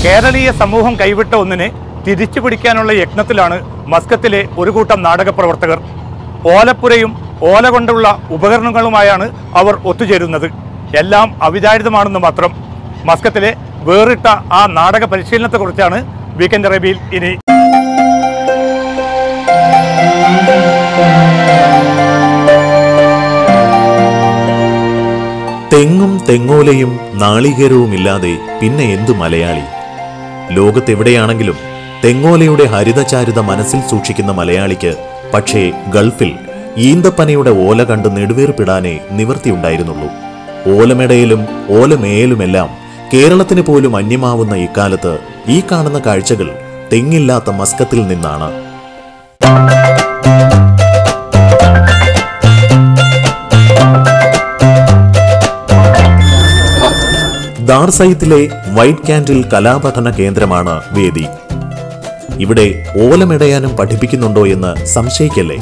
കേരളീയ സമൂഹം കൈവിട്ട ഒന്നിനെ തിരിച്ചു പിടിക്കാനുള്ള യത്നത്തിലാണ് മസ്കത്തിലെ ഒരു കൂട്ടം നാടക പ്രവർത്തകർ. ഓലപ്പുരയും ഓല കൊണ്ടുള്ള ഉപകരണങ്ങളുമായാണ് അവർ ഒത്തുചേരുന്നത്. എല്ലാം അവിചാരിതമാണെന്ന് മാത്രം. മസ്കത്തിലെ വേറിട്ട ആ നാടക പരിശീലനത്തെക്കുറിച്ചാണ് വീക്കെൻഡ് അറേബ്യയിൽ ഇനി. തെങ്ങും തെങ്ങോലയും നാളികേരവുമില്ലാതെ പിന്നെ എന്തു മലയാളി? ലോകത്തെവിടെയാണെങ്കിലും തെങ്ങോലയുടെ ഹരിതചാരുത മനസ്സിൽ സൂക്ഷിക്കുന്ന മലയാളിക്ക് പക്ഷേ ഗൾഫിൽ ഈന്തപ്പനയുടെ ഓല കണ്ട് നെടുവേർപ്പിടാനേ നിവൃത്തിയുണ്ടായിരുന്നുള്ളൂ. ഓലമെടയിലും ഓലമേയലുമെല്ലാം കേരളത്തിന് പോലും അന്യമാവുന്ന ഇക്കാലത്ത് ഈ കാണുന്ന കാഴ്ചകൾ തെങ്ങില്ലാത്ത മസ്കത്തിൽ നിന്നാണ്. ദാർസയിത്തിലെ വൈറ്റ് ക്യാൻഡിൽ കലാപഠന കേന്ദ്രമാണ് വേദി. ഇവിടെ ഓലമെടയാനും പഠിപ്പിക്കുന്നുണ്ടോ എന്ന് സംശയിക്കല്ലേ.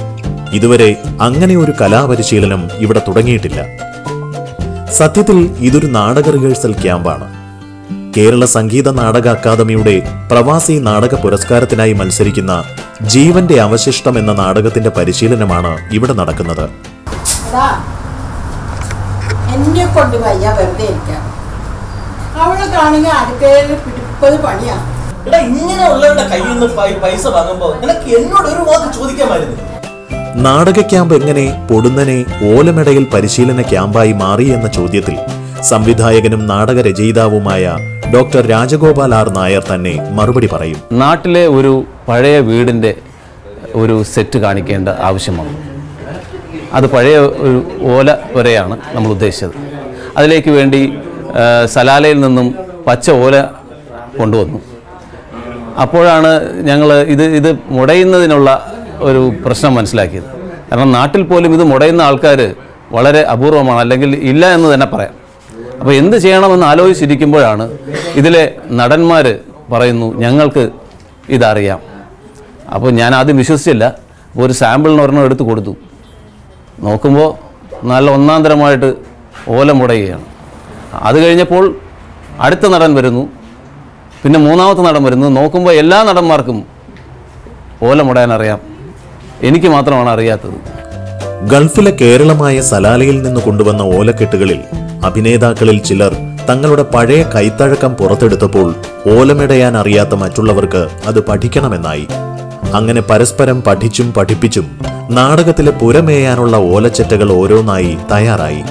ഇതുവരെ അങ്ങനെ ഒരു കലാപരിശീലനം ഇവിടെ തുടങ്ങിയിട്ടില്ല. സത്യത്തിൽ ഇതൊരു നാടക റിഹേഴ്സൽ ക്യാമ്പാണ്. കേരള സംഗീത നാടക അക്കാദമിയുടെ പ്രവാസി നാടക പുരസ്കാരത്തിനായി മത്സരിക്കുന്ന ജീവന്റെ അവശിഷ്ടം എന്ന നാടകത്തിന്റെ പരിശീലനമാണ് ഇവിടെ നടക്കുന്നത്. നാടക ക്യാമ്പ് എങ്ങനെ പൊടുന്നനെ ഓലമെടയിൽ പരിശീലന ക്യാമ്പായി മാറി എന്ന ചോദ്യത്തിൽ സംവിധായകനും നാടക രചയിതാവുമായ ഡോക്ടർ രാജഗോപാൽ ആർ നായർ തന്നെ മറുപടി പറയും. നാട്ടിലെ ഒരു പഴയ വീടിന്റെ ഒരു സെറ്റ് കാണിക്കേണ്ട ആവശ്യമാണ്. അത് പഴയ ഒരു ഓല വരെയാണ് നമ്മൾ ഉദ്ദേശിച്ചത്. അതിലേക്ക് വേണ്ടി സലാലയിൽ നിന്നും പച്ച ഓല കൊണ്ടുവന്നു. അപ്പോഴാണ് ഞങ്ങൾ ഇത് മുടയുന്നതിനുള്ള ഒരു പ്രശ്നം മനസ്സിലാക്കിയത്. കാരണം നാട്ടിൽ പോലും ഇത് മുടയുന്ന ആൾക്കാർ വളരെ അപൂർവമാണ്, അല്ലെങ്കിൽ ഇല്ല എന്ന് തന്നെ പറയാം. അപ്പോൾ എന്ത് ചെയ്യണമെന്ന് ആലോചിച്ചിരിക്കുമ്പോഴാണ് ഇതിലെ നടന്മാർ പറയുന്നു ഞങ്ങൾക്ക് ഇതറിയാം. അപ്പോൾ ഞാൻ ആദ്യം വിശ്വസിച്ചില്ല. ഒരു സാമ്പിളിന് ഒരെണ്ണം എടുത്ത് കൊടുത്തു. നോക്കുമ്പോൾ നല്ല ഒന്നാന്തരമായിട്ട് ഓല മുടയുകയാണ്. അത് കഴിഞ്ഞപ്പോൾ അടുത്ത നടൻ വരുന്നു, പിന്നെ മൂന്നാമത്തെ നടൻ വരുന്നു. നോക്കുമ്പോൾ എല്ലാ നടന്മാർക്കും ഓല മുടയാൻ അറിയാം, എനിക്ക് മാത്രമാണ് അറിയാത്തത്. ഗൾഫിലെ കേരളമായ സലാലയിൽ നിന്ന് കൊണ്ടുവന്ന ഓലക്കെട്ടുകളിൽ അഭിനേതാക്കളിൽ ചിലർ തങ്ങളുടെ പഴയ കൈത്തഴക്കം പുറത്തെടുത്തപ്പോൾ ഓലമെടയാൻ അറിയാത്ത മറ്റുള്ളവർക്ക് അത് പഠിക്കണമെന്നായി. അങ്ങനെ പരസ്പരം പഠിച്ചും പഠിപ്പിച്ചും നാടകത്തിലെ പുരമേയാനുള്ള ഓലച്ചെറ്റകൾ ഓരോന്നായി തയ്യാറായി.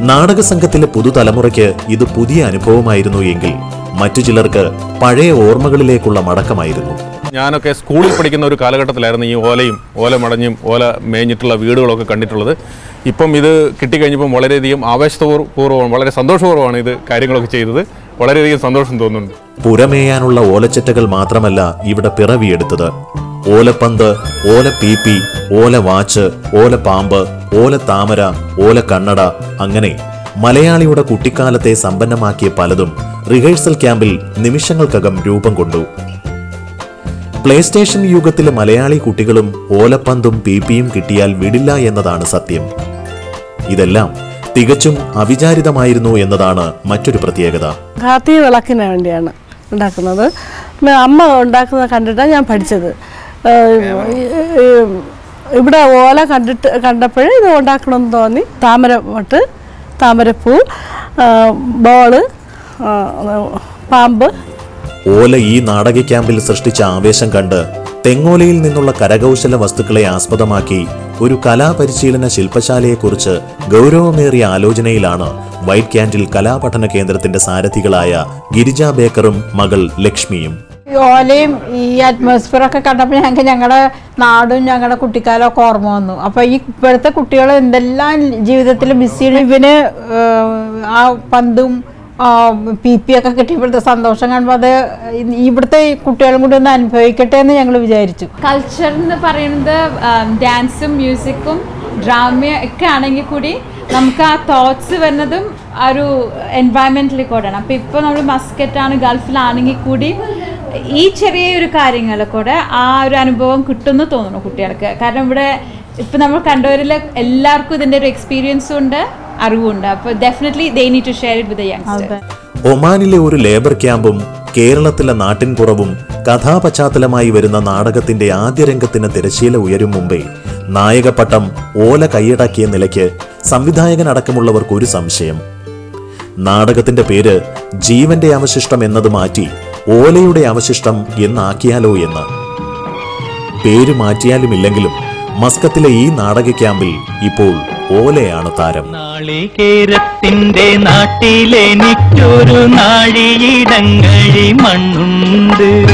നാടക സംഘത്തിലെ പുതുതലമുറയ്ക്ക് ഇത് പുതിയ അനുഭവമായിരുന്നു എങ്കിൽ മറ്റു ചിലർക്ക് പഴയ ഓർമ്മകളിലേക്കുള്ള മടക്കമായിരുന്നു. ഞാനൊക്കെ സ്കൂളിൽ പഠിക്കുന്ന ഒരു കാലഘട്ടത്തിലായിരുന്നു ഈ ഓലയും ഓല മടഞ്ഞും ഓല മേഞ്ഞിട്ടുള്ള വീടുകളൊക്കെ കണ്ടിട്ടുള്ളത്. ഇപ്പം ഇത് കിട്ടിക്കഴിഞ്ഞപ്പം വളരെയധികം ആവേശപൂർവ്വം വളരെ സന്തോഷപൂർവ്വമാണ് ഇത് കാര്യങ്ങളൊക്കെ ചെയ്തത്. വളരെയധികം സന്തോഷം തോന്നുന്നുണ്ട്. പുരമേയാനുള്ള ഓലച്ചെറ്റകൾ മാത്രമല്ല ഇവിടെ പിറവിയെടുത്തത്. ഓലപ്പന്ത്, ഓല പീപ്പി, ഓല വാച്ച്, ഓല പാമ്പ്, ഓല താമര, ഓല കണ്ണട, അങ്ങനെ മലയാളിയുടെ കുട്ടിക്കാലത്തെ സമ്പന്നമാക്കിയ പലതും റിഹേഴ്സൽ ക്യാമ്പിൽ നിമിഷങ്ങൾക്കകം രൂപം കൊണ്ടു. പ്ലേ സ്റ്റേഷൻ യുഗത്തിലെ മലയാളി കുട്ടികളും ഓലപ്പന്തും പീപ്പിയും കിട്ടിയാൽ വിടില്ല എന്നതാണ് സത്യം. ഇതെല്ലാം തികച്ചും അവിചാരിതമായിരുന്നു എന്നതാണ് മറ്റൊരു പ്രത്യേകത. ഖാത്തി വിളക്കിന് വേണ്ടിയാണ് ഉണ്ടാക്കുന്നത്. അമ്മ ഉണ്ടാക്കുന്നത് കണ്ടിട്ടാണ് ഞാൻ പഠിച്ചത്. ഇവിടെ ഓല കണ്ടപ്പോഴേ ഇത് ഉണ്ടാക്കണമെന്ന് തോന്നി. താമരമൊട്ട്, താമരപ്പൂ, ബോള്, പാമ്പ്. ഓല ഈ നാടക ക്യാമ്പിൽ സൃഷ്ടിച്ച ആവേശം കണ്ട് തെങ്ങോലയിൽ നിന്നുള്ള കരകൗശല വസ്തുക്കളെ ആസ്പദമാക്കി ഒരു കലാപരിശീലന ശില്പശാലയെക്കുറിച്ച് ഗൗരവമേറിയ ആലോചനയിലാണ് വൈറ്റ് ക്യാൻഡിൽ കലാപഠന കേന്ദ്രത്തിന്റെ സാരഥികളായ ഗിരിജ ബേക്കറും മകൾ ലക്ഷ്മിയും. ഓലയും ഈ അറ്റ്മോസ്ഫിയർ ഒക്കെ കണ്ടപ്പോൾ ഞങ്ങൾക്ക് ഞങ്ങളുടെ നാടും ഞങ്ങളുടെ കുട്ടിക്കാലമൊക്കെ ഓർമ്മ വന്നു. അപ്പോൾ ഈ ഇപ്പോഴത്തെ കുട്ടികൾ എന്തെല്ലാം ജീവിതത്തിൽ ബിസിയാണ്. ഇവന് ആ പന്തും പി ഒക്കെ കിട്ടിയപ്പോഴത്തെ സന്തോഷം കാണുമ്പോൾ അത് ഇവിടുത്തെ കുട്ടികളും കൂടി ഒന്ന് അനുഭവിക്കട്ടെ എന്ന് ഞങ്ങൾ വിചാരിച്ചു. കൾച്ചർ എന്ന് പറയുന്നത് ഡാൻസും മ്യൂസിക്കും ഡ്രാമയും ഒക്കെ ആണെങ്കിൽ കൂടി നമുക്ക് ആ തോട്ട്സ് വരുന്നതും ആ ഒരു എൻവയൺമെൻറ്റിൽ കൂടെയാണ്. അപ്പോൾ ഇപ്പോൾ നമ്മൾ മസ്കറ്റാണ്, ഗൾഫിലാണെങ്കിൽ കൂടി ഈ ചെറിയൊരു കാര്യങ്ങൾ കൂടെ ആ ഒരു അനുഭവം കിട്ടുമെന്ന് തോന്നുന്നു കുട്ടികൾക്ക്. കാരണം ഇവിടെ ഇപ്പം നമ്മൾ കണ്ടവരിൽ എല്ലാവർക്കും ഇതിൻ്റെ ഒരു എക്സ്പീരിയൻസും ഉണ്ട്, അറിവുണ്ട്. അപ്പോൾ definitely they need to share it with the youngsters. ഒമാനിലെ ഒരു ലേബർ ക്യാമ്പും കേരളത്തിലെ നാട്ടിൻപുറവും കഥാപശ്ചാത്തലമായി വരുന്ന നാടകത്തിന്റെ ആദ്യ രംഗത്തിന് തിരശ്ശീല ഉയരും മുമ്പേ നായകപ്പട്ടം ഓല കൈയടക്കിയ നിലയ്ക്ക് സംവിധായകനടക്കമുള്ളവർക്ക് ഒരു സംശയം. നാടകത്തിന്റെ പേര് ജീവന്റെ അവശിഷ്ടം എന്നത് മാറ്റി ഓലയുടെ അവശിഷ്ടം എന്നാക്കിയാലോ എന്ന്. പേര് മാറ്റിയാലുമില്ലെങ്കിലും മസ്കത്തിലെ ഈ നാടക ക്യാമ്പിൽ ഇപ്പോൾ ഓലയാണ് താരം. നാളികേരത്തിന്റെ നാട്ടിലെനിക്കൊരു നാഴിയിടങ്ങഴി മണ്ണുണ്ട്.